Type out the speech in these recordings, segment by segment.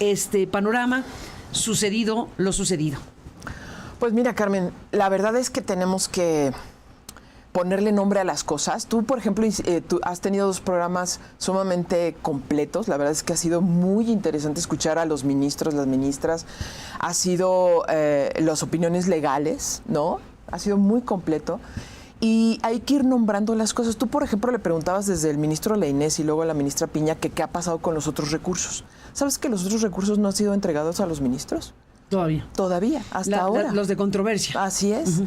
este panorama sucedido lo sucedido? Pues mira, Carmen, la verdad es que tenemos que ponerle nombre a las cosas. Tú, por ejemplo, tú has tenido 2 programas sumamente completos. La verdad es que ha sido muy interesante escuchar a los ministros, las ministras. Ha sido las opiniones legales, ¿no? Ha sido muy completo. Y hay que ir nombrando las cosas. Tú, por ejemplo, le preguntabas desde el ministro Lainez y luego a la ministra Piña que qué ha pasado con los otros recursos. ¿Sabes que los otros recursos no han sido entregados a los ministros? Todavía, hasta ahora. Los de controversia. Así es.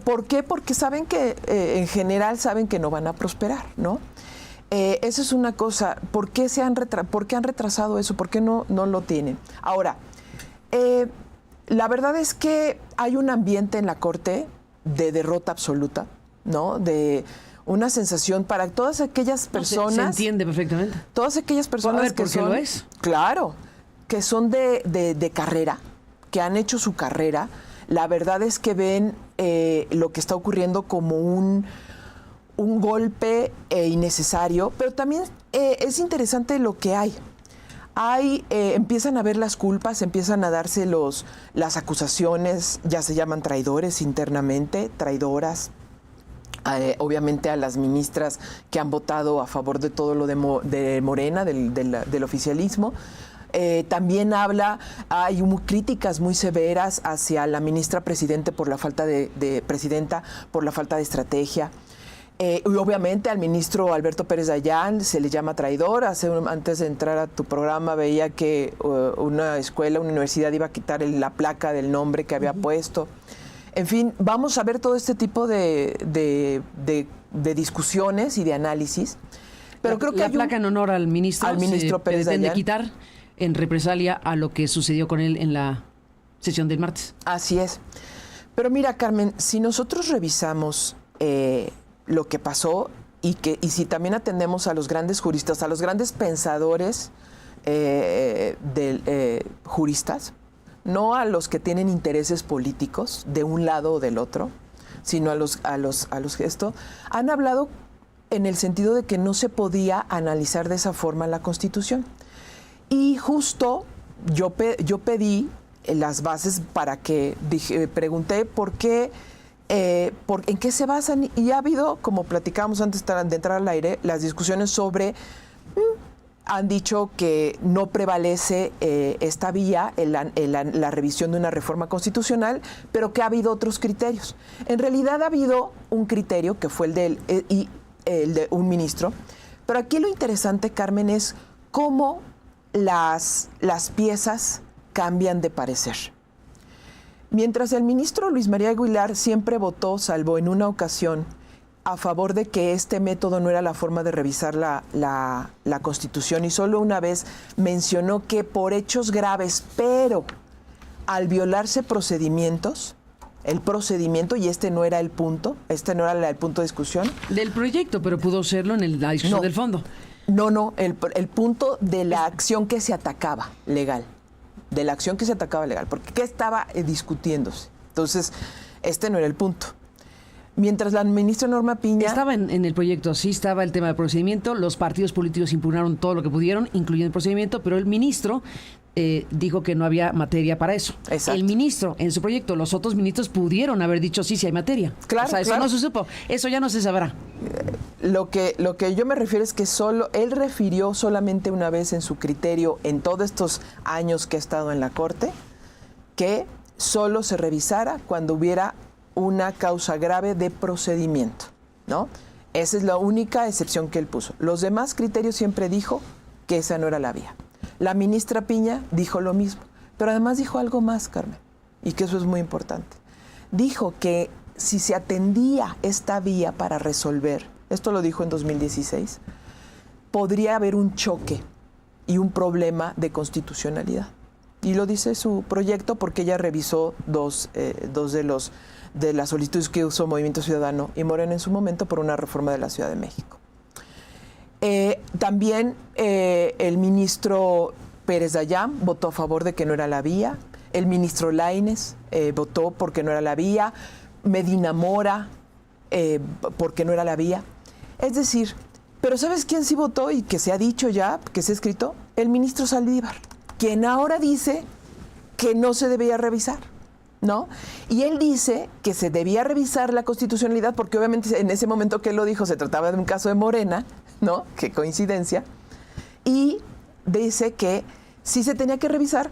¿Por qué? Porque saben que, en general, saben que no van a prosperar, ¿no? Eso es una cosa. ¿Por qué han retrasado eso? ¿Por qué no lo tienen? Ahora, la verdad es que hay un ambiente en la Corte de derrota absoluta, ¿no? De una sensación para todas aquellas personas. Se entiende perfectamente. Todas aquellas personas que son. ¿Por qué lo es? Claro, que son de carrera, que han hecho su carrera. La verdad es que ven lo que está ocurriendo como un golpe innecesario, pero también es interesante lo que hay. Empiezan a ver las culpas, empiezan a darse las acusaciones, ya se llaman traidores internamente, traidoras. Obviamente a las ministras que han votado a favor de todo lo de Morena, del oficialismo. También hay críticas muy severas hacia la ministra presidenta por la falta de estrategia. Y obviamente al ministro Alberto Pérez Dayán se le llama traidor. Antes de entrar a tu programa veía que una universidad iba a quitar la placa del nombre que había puesto. En fin, vamos a ver todo este tipo de discusiones y de análisis. Pero creo que la placa en honor al ministro Pérez Dayán pretende quitar en represalia a lo que sucedió con él en la sesión del martes. Así es. Pero mira, Carmen, si nosotros revisamos lo que pasó y si también atendemos a los grandes juristas, a los grandes pensadores juristas, no a los que tienen intereses políticos de un lado o del otro, sino a los gestos, han hablado en el sentido de que no se podía analizar de esa forma la Constitución. Y justo yo pedí las bases para que pregunté por qué, en qué se basan, y ha habido, como platicábamos antes de entrar al aire, las discusiones sobre han dicho que no prevalece esta vía, la revisión de una reforma constitucional, pero que ha habido otros criterios. En realidad ha habido un criterio que fue el de un ministro, pero aquí lo interesante, Carmen, es cómo las piezas cambian de parecer. Mientras el ministro Luis María Aguilar siempre votó, salvo en una ocasión, a favor de que este método no era la forma de revisar la Constitución, y solo una vez mencionó que por hechos graves, pero al violarse procedimientos, el procedimiento, y este no era el punto de discusión. Del proyecto, pero pudo serlo en la discusión del fondo. No, el punto de la acción que se atacaba legal, porque ¿qué estaba discutiéndose? Entonces, este no era el punto. Mientras la ministra Norma Piña... Estaba en el proyecto, sí estaba el tema del procedimiento, los partidos políticos impugnaron todo lo que pudieron, incluyendo el procedimiento, pero el ministro dijo que no había materia para eso. Exacto. El ministro, en su proyecto, los otros ministros pudieron haber dicho sí hay materia. Claro, o sea, eso no se supo, eso ya no se sabrá. Lo que yo me refiero es que él refirió solamente una vez en su criterio, en todos estos años que ha estado en la Corte, que solo se revisara cuando hubiera una causa grave de procedimiento, ¿no? Esa es la única excepción que él puso. Los demás criterios siempre dijo que esa no era la vía. La ministra Piña dijo lo mismo, pero además dijo algo más, Carmen, y que eso es muy importante. Dijo que si se atendía esta vía para resolver, esto lo dijo en 2016, podría haber un choque y un problema de constitucionalidad. Y lo dice su proyecto porque ella revisó dos de las solicitudes que usó Movimiento Ciudadano y Morena en su momento por una reforma de la Ciudad de México. También el ministro Pérez Dayán votó a favor de que no era la vía, el ministro Lainez votó porque no era la vía, Medina Mora porque no era la vía. Es decir, pero ¿sabes quién sí votó y que se ha dicho ya, que se ha escrito? El ministro Saldívar. quien ahora dice que no se debía revisar, ¿no? Y él dice que se debía revisar la constitucionalidad porque obviamente en ese momento que él lo dijo se trataba de un caso de Morena, ¿no? Qué coincidencia. Y dice que sí se tenía que revisar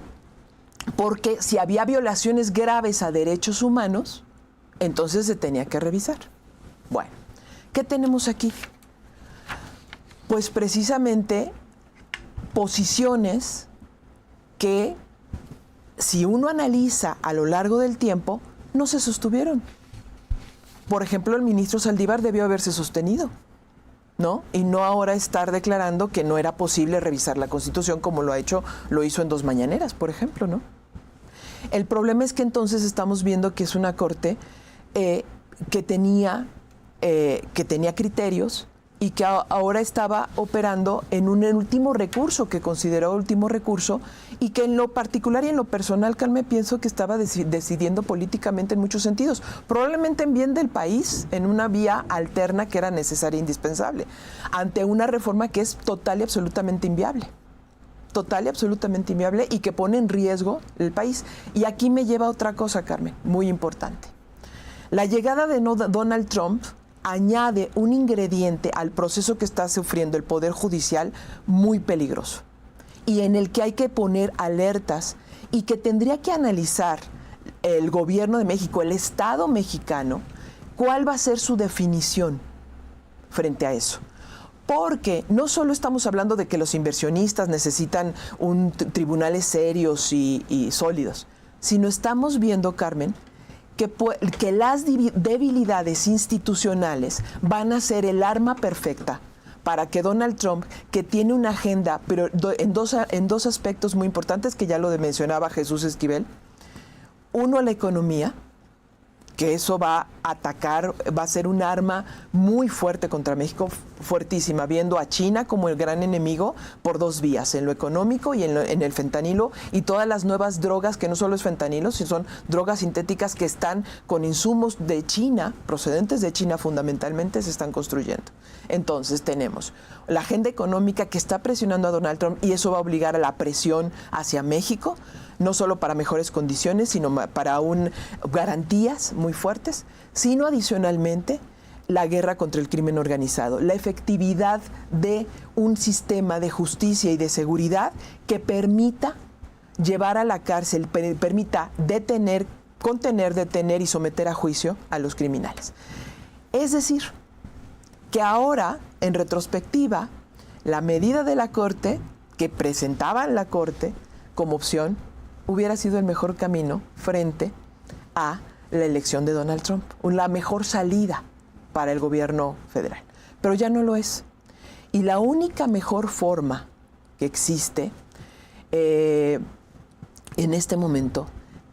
porque si había violaciones graves a derechos humanos, entonces se tenía que revisar. Bueno, ¿qué tenemos aquí? Pues precisamente posiciones que, si uno analiza a lo largo del tiempo, no se sostuvieron. Por ejemplo, el ministro Saldívar debió haberse sostenido, ¿no? Y no ahora estar declarando que no era posible revisar la Constitución como lo hizo en 2 mañaneras, por ejemplo, ¿no? El problema es que entonces estamos viendo que es una corte que tenía criterios y que ahora estaba operando en un último recurso, que consideró último recurso, y que en lo particular y en lo personal, Carmen, pienso que estaba decidiendo políticamente en muchos sentidos, probablemente en bien del país, en una vía alterna que era necesaria e indispensable, ante una reforma que es total y absolutamente inviable. Total y absolutamente inviable y que pone en riesgo el país. Y aquí me lleva a otra cosa, Carmen, muy importante. La llegada de Donald Trump añade un ingrediente al proceso que está sufriendo el Poder Judicial muy peligroso y en el que hay que poner alertas y que tendría que analizar el gobierno de México, el Estado mexicano, cuál va a ser su definición frente a eso. Porque no solo estamos hablando de que los inversionistas necesitan tribunales serios y sólidos, sino estamos viendo, Carmen, que las debilidades institucionales van a ser el arma perfecta para que Donald Trump, que tiene una agenda, pero en dos aspectos muy importantes que ya lo mencionaba Jesús Esquivel, uno, la economía, que eso va a atacar, va a ser un arma muy fuerte contra México, fuertísima, viendo a China como el gran enemigo por 2 vías, en lo económico y en el fentanilo y todas las nuevas drogas, que no solo es fentanilo, sino son drogas sintéticas que están con insumos de China, procedentes de China fundamentalmente, se están construyendo. Entonces tenemos la agenda económica que está presionando a Donald Trump y eso va a obligar a la presión hacia México, no solo para mejores condiciones, sino para garantías muy fuertes, sino adicionalmente la guerra contra el crimen organizado, la efectividad de un sistema de justicia y de seguridad que permita llevar a la cárcel, permita contener, detener y someter a juicio a los criminales. Es decir, que ahora, en retrospectiva, la medida de la Corte, que presentaba la Corte como opción, hubiera sido el mejor camino frente a la elección de Donald Trump, la mejor salida para el gobierno federal. Pero ya no lo es. Y la única mejor forma que existe en este momento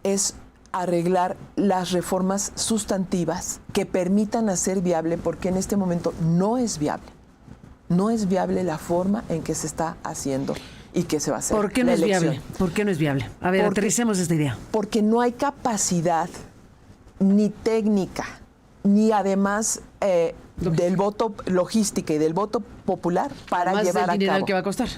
es arreglar las reformas sustantivas que permitan hacer viable, porque en este momento no es viable. No es viable la forma en que se está haciendo y que se va a hacer. ¿Por qué no es viable? ¿Por qué no es viable? A ver, aterricemos esta idea. Porque no hay capacidad ni técnica, ni además del voto logística y del voto popular para más llevar del a dineral cabo. que va a costar.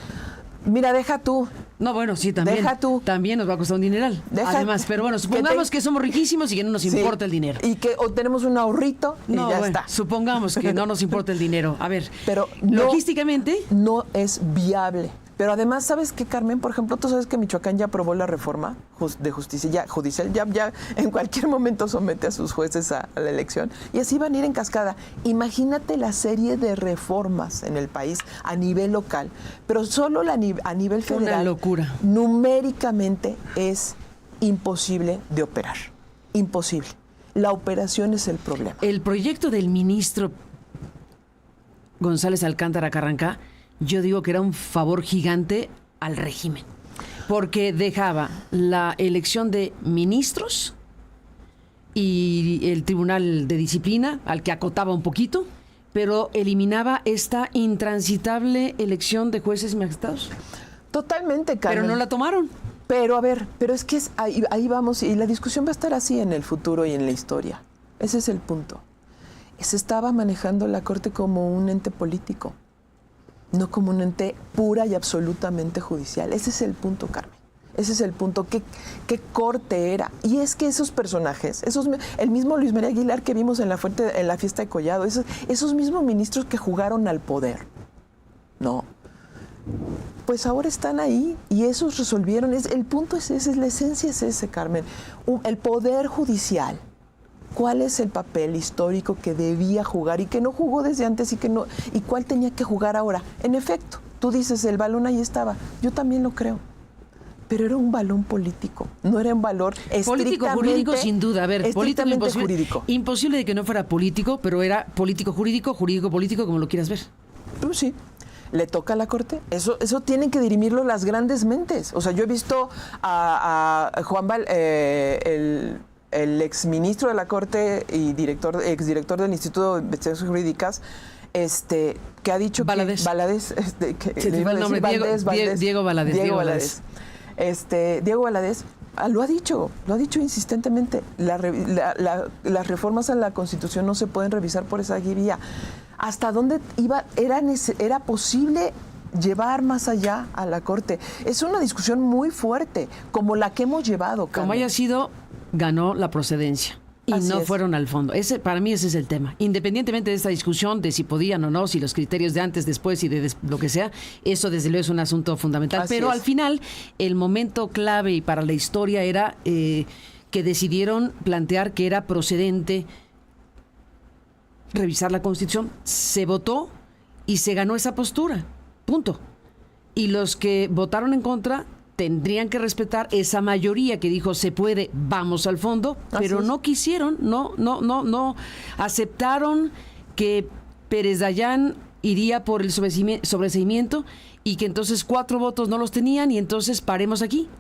Mira, deja tú. No, bueno, sí, también. Deja tú. También nos va a costar un dineral. Además, pero bueno, supongamos que somos riquísimos y que no nos importa el dinero. Y que tenemos un ahorrito y ya está. Supongamos que no nos importa el dinero. A ver, pero logísticamente no es viable. Pero además, ¿sabes qué, Carmen? Por ejemplo, tú sabes que Michoacán ya aprobó la reforma de justicia judicial, ya en cualquier momento somete a sus jueces a la elección. Y así van a ir en cascada. Imagínate la serie de reformas en el país a nivel local, pero solo a nivel federal. Una locura. Numéricamente es imposible de operar. Imposible. La operación es el problema. El proyecto del ministro González Alcántara Carrancá, yo digo que era un favor gigante al régimen, porque dejaba la elección de ministros y el Tribunal de Disciplina, al que acotaba un poquito, pero eliminaba esta intransitable elección de jueces y magistrados. Totalmente, Carmen. Pero no la tomaron. Pero a ver, pero es que ahí vamos, y la discusión va a estar así en el futuro y en la historia. Ese es el punto. Se estaba manejando la Corte como un ente político, no como un ente pura y absolutamente judicial. Ese es el punto, Carmen. Ese es el punto. ¿Qué corte era? Y es que esos personajes, el mismo Luis María Aguilar que vimos en la fiesta de Collado, esos mismos ministros que jugaron al poder, ¿no? Pues ahora están ahí y esos resolvieron. El punto es ese, la esencia es ese, Carmen. El poder judicial. ¿Cuál es el papel histórico que debía jugar y que no jugó desde antes y cuál tenía que jugar ahora? En efecto, tú dices, el balón ahí estaba. Yo también lo creo. Pero era un balón político, no era un valor político jurídico sin duda. A ver, político jurídico. Imposible de que no fuera político, pero era político jurídico, jurídico político, como lo quieras ver. Pues sí. ¿Le toca a la Corte? Eso tienen que dirimirlo las grandes mentes. O sea, yo he visto a Juan el exministro de la Corte y exdirector del Instituto de Investigaciones Jurídicas, que ha dicho Valadez. Diego Valadez. Diego Valadez lo ha dicho insistentemente. Las reformas a la Constitución no se pueden revisar por esa vía. ¿Hasta dónde era posible llevar más allá a la Corte? Es una discusión muy fuerte, como la que hemos llevado, Carmen. Como haya sido, ganó la procedencia. Y Así no es. fueron al fondo. Para mí ese es el tema. Independientemente de esta discusión de si podían o no, si los criterios de antes, después y de lo que sea, eso desde luego es un asunto fundamental. Así Pero es. al final, el momento clave y para la historia era que decidieron plantear que era procedente revisar la Constitución. Se votó y se ganó esa postura. Punto. Y los que votaron en contra tendrían que respetar esa mayoría que dijo se puede, vamos al fondo, pero no quisieron, no aceptaron que Pérez Dayán iría por el sobreseimiento y que entonces 4 votos no los tenían y entonces paremos aquí.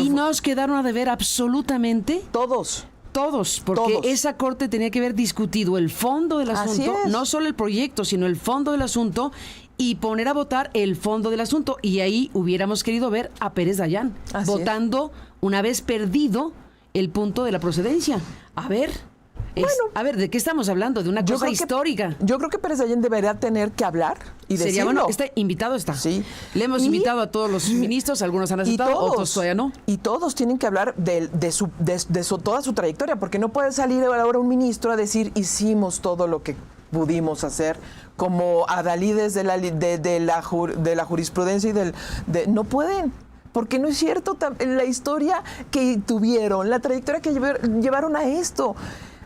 Nos quedaron a deber absolutamente Todos, porque esa Corte tenía que haber discutido el fondo del asunto, no solo el proyecto, sino el fondo del asunto y poner a votar el fondo del asunto. Y ahí hubiéramos querido ver a Pérez Dayán votando una vez perdido el punto de la procedencia. A ver, ¿de qué estamos hablando? De una cosa histórica. Yo creo que Pérez Dayán debería tener que hablar y decirlo. Sería bueno, invitado está. Sí. Le hemos invitado a todos los ministros, algunos han aceptado, otros todavía no. Y todos tienen que hablar de toda su trayectoria, porque no puede salir ahora un ministro a decir hicimos todo lo que pudimos hacer, como adalides de la jurisprudencia y no pueden. Porque no es cierto la historia que tuvieron, la trayectoria que llevaron a esto.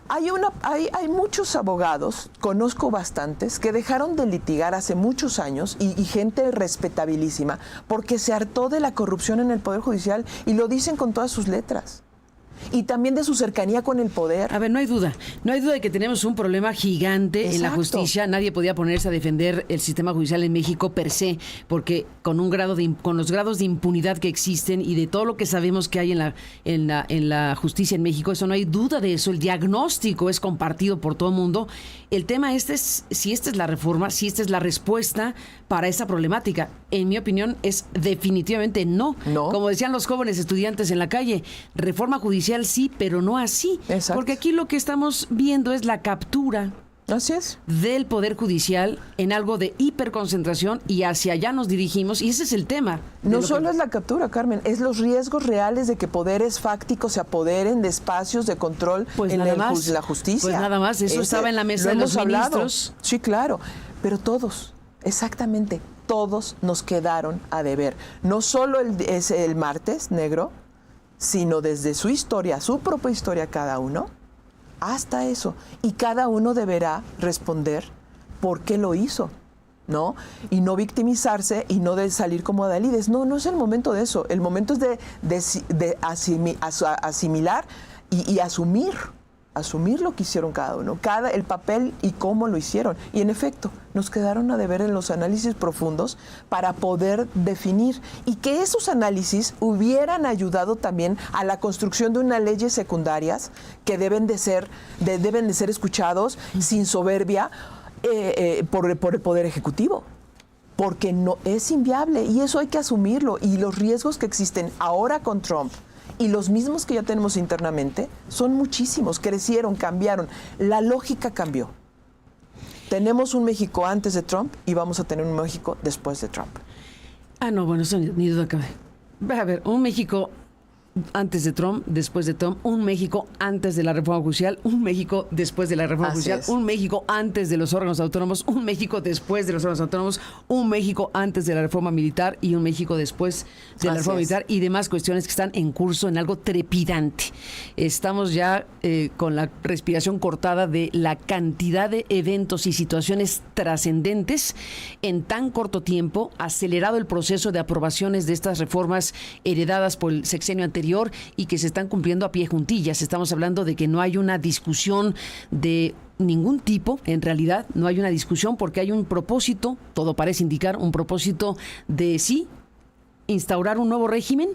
Hay muchos abogados, conozco bastantes, que dejaron de litigar hace muchos años y gente respetabilísima porque se hartó de la corrupción en el Poder Judicial y lo dicen con todas sus letras. Y también de su cercanía con el poder. A ver, no hay duda de que tenemos un problema gigante en la justicia. Nadie podía ponerse a defender el sistema judicial en México per se, porque con los grados de impunidad que existen y de todo lo que sabemos que hay en la justicia en México, eso no hay duda de eso. El diagnóstico es compartido por todo el mundo. El tema es si esta es la reforma, si esta es la respuesta para esa problemática. En mi opinión, es definitivamente no. Como decían los jóvenes estudiantes en la calle, reforma judicial sí, pero no así. Exacto. Porque aquí lo que estamos viendo es la captura del Poder Judicial en algo de hiperconcentración y hacia allá nos dirigimos y ese es el tema. No solo es la captura, Carmen, es los riesgos reales de que poderes fácticos se apoderen de espacios de control en la justicia. Pues nada más, eso estaba en la mesa de los ministros. Sí, claro, pero todos, exactamente, todos nos quedaron a deber. No solo el martes negro, sino desde su historia, su propia historia cada uno, hasta eso. Y cada uno deberá responder por qué lo hizo, ¿no? Y no victimizarse y no de salir como adalides. No es el momento de eso. El momento es de asimilar y asumir lo que hicieron cada uno, el papel y cómo lo hicieron. Y en efecto, nos quedaron a deber en los análisis profundos para poder definir y que esos análisis hubieran ayudado también a la construcción de unas leyes secundarias que deben de ser escuchados sin soberbia por el Poder Ejecutivo. Porque no es inviable y eso hay que asumirlo. Y los riesgos que existen ahora con Trump y los mismos que ya tenemos internamente son muchísimos, crecieron, cambiaron. La lógica cambió. Tenemos un México antes de Trump y vamos a tener un México después de Trump. No, bueno, eso ni duda cabe. A ver, un México antes de Trump, después de Trump, un México antes de la reforma judicial, un México después de la reforma judicial, un México antes de los órganos autónomos, un México después de los órganos autónomos, un México antes de la reforma militar y un México después de la reforma militar y demás cuestiones que están en curso en algo trepidante. Estamos ya con la respiración cortada de la cantidad de eventos y situaciones trascendentes en tan corto tiempo, acelerado el proceso de aprobaciones de estas reformas heredadas por el sexenio anterior y que se están cumpliendo a pie juntillas. Estamos hablando de que no hay una discusión de ningún tipo, en realidad no hay una discusión porque hay un propósito, todo parece indicar un propósito de sí, instaurar un nuevo régimen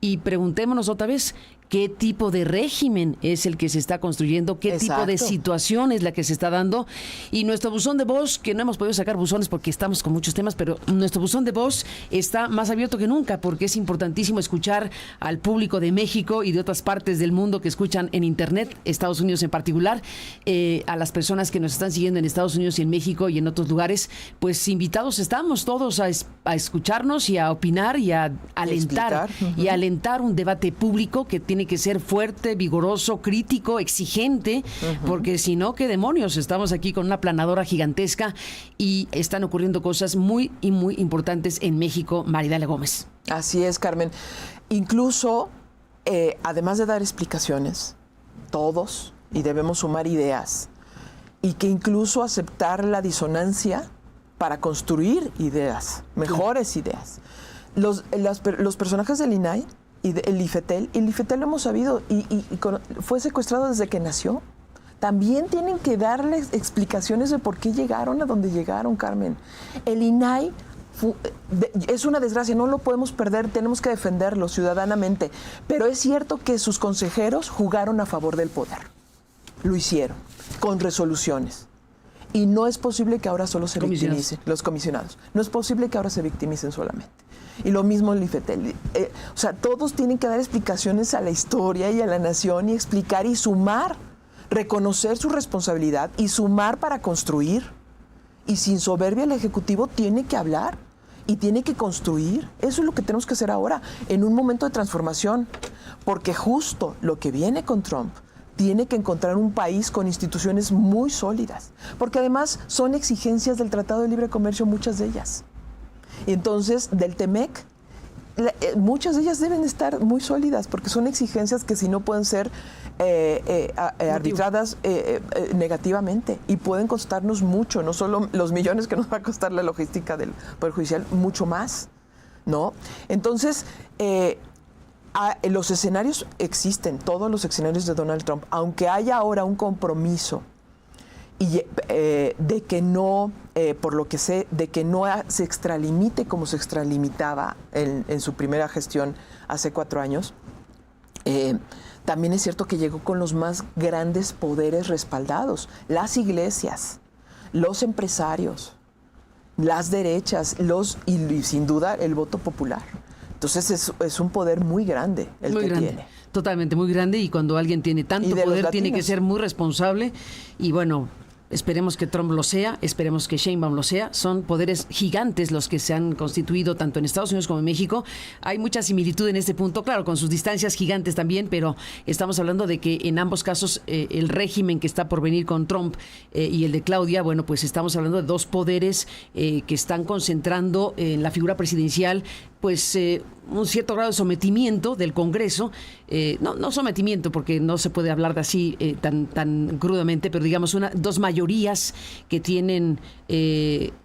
y preguntémonos otra vez, ¿qué tipo de régimen es el que se está construyendo? ¿Qué tipo de situación es la que se está dando? Y nuestro buzón de voz, que no hemos podido sacar buzones porque estamos con muchos temas, pero nuestro buzón de voz está más abierto que nunca porque es importantísimo escuchar al público de México y de otras partes del mundo que escuchan en Internet, Estados Unidos en particular, a las personas que nos están siguiendo en Estados Unidos y en México y en otros lugares, pues invitados estamos todos a escucharnos y a opinar y a alentar, y alentar un debate público que tiene que ser fuerte, vigoroso, crítico, exigente, porque si no, ¿qué demonios? Estamos aquí con una planadora gigantesca y están ocurriendo cosas muy importantes en México. Maridalia Gómez. Así es, Carmen. Incluso, además de dar explicaciones, todos, y debemos sumar ideas, y que incluso aceptar la disonancia para construir ideas, mejores ideas. Los personajes del INAI y el IFETEL lo hemos sabido y fue secuestrado desde que nació. También tienen que darles explicaciones de por qué llegaron a donde llegaron, Carmen. El INAI es una desgracia, no lo podemos perder, tenemos que defenderlo ciudadanamente. Pero es cierto que sus consejeros jugaron a favor del poder. Lo hicieron, con resoluciones. Y no es posible que ahora solo se victimicen los comisionados. No es posible que ahora se victimicen solamente. Y lo mismo el IFETEL. O sea, todos tienen que dar explicaciones a la historia y a la nación y explicar y sumar, reconocer su responsabilidad y sumar para construir. Y sin soberbia el Ejecutivo tiene que hablar y tiene que construir. Eso es lo que tenemos que hacer ahora, en un momento de transformación. Porque justo lo que viene con Trump tiene que encontrar un país con instituciones muy sólidas. Porque además son exigencias del Tratado de Libre Comercio, muchas de ellas. Y entonces, del TEMEC, muchas de ellas deben estar muy sólidas, porque son exigencias que si no pueden ser arbitradas negativamente y pueden costarnos mucho, no solo los millones que nos va a costar la logística del Poder Judicial, mucho más, ¿no? Entonces, los escenarios existen, todos los escenarios de Donald Trump, aunque haya ahora un compromiso y de que no, por lo que sé, de que no se extralimite como se extralimitaba en su primera gestión hace 4 años, también es cierto que llegó con los más grandes poderes respaldados, las iglesias, los empresarios, las derechas, y sin duda el voto popular. Entonces es un poder muy grande el que tiene. Totalmente, muy grande, y cuando alguien tiene tanto poder tiene que ser muy responsable y bueno, esperemos que Trump lo sea, esperemos que Sheinbaum lo sea. Son poderes gigantes los que se han constituido tanto en Estados Unidos como en México. Hay mucha similitud en este punto, claro, con sus distancias gigantes también, pero estamos hablando de que en ambos casos el régimen que está por venir con Trump y el de Claudia, bueno, pues estamos hablando de dos poderes que están concentrando en la figura presidencial pues un cierto grado de sometimiento del Congreso, no sometimiento porque no se puede hablar de así tan crudamente, pero digamos dos mayorías que tienen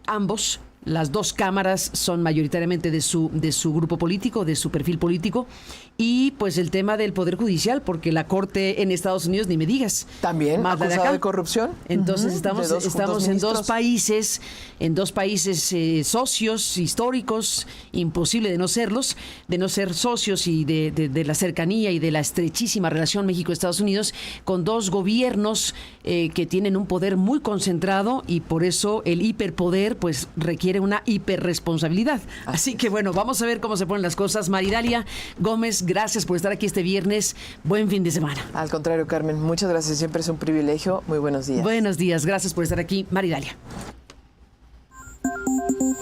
ambos. Las dos cámaras son mayoritariamente de su grupo político, de su perfil político, y pues el tema del Poder Judicial, porque la Corte en Estados Unidos, ni me digas. También acusada de corrupción. Entonces estamos en dos países socios históricos, imposible de no serlos, de no ser socios y de la cercanía y de la estrechísima relación México-Estados Unidos, con dos gobiernos que tienen un poder muy concentrado, y por eso el hiperpoder pues requiere una hiperresponsabilidad. Así que bueno, vamos a ver cómo se ponen las cosas. Maridalia Gómez, gracias por estar aquí este viernes. Buen fin de semana. Al contrario, Carmen, muchas gracias. Siempre es un privilegio. Muy buenos días. Buenos días. Gracias por estar aquí, Maridalia.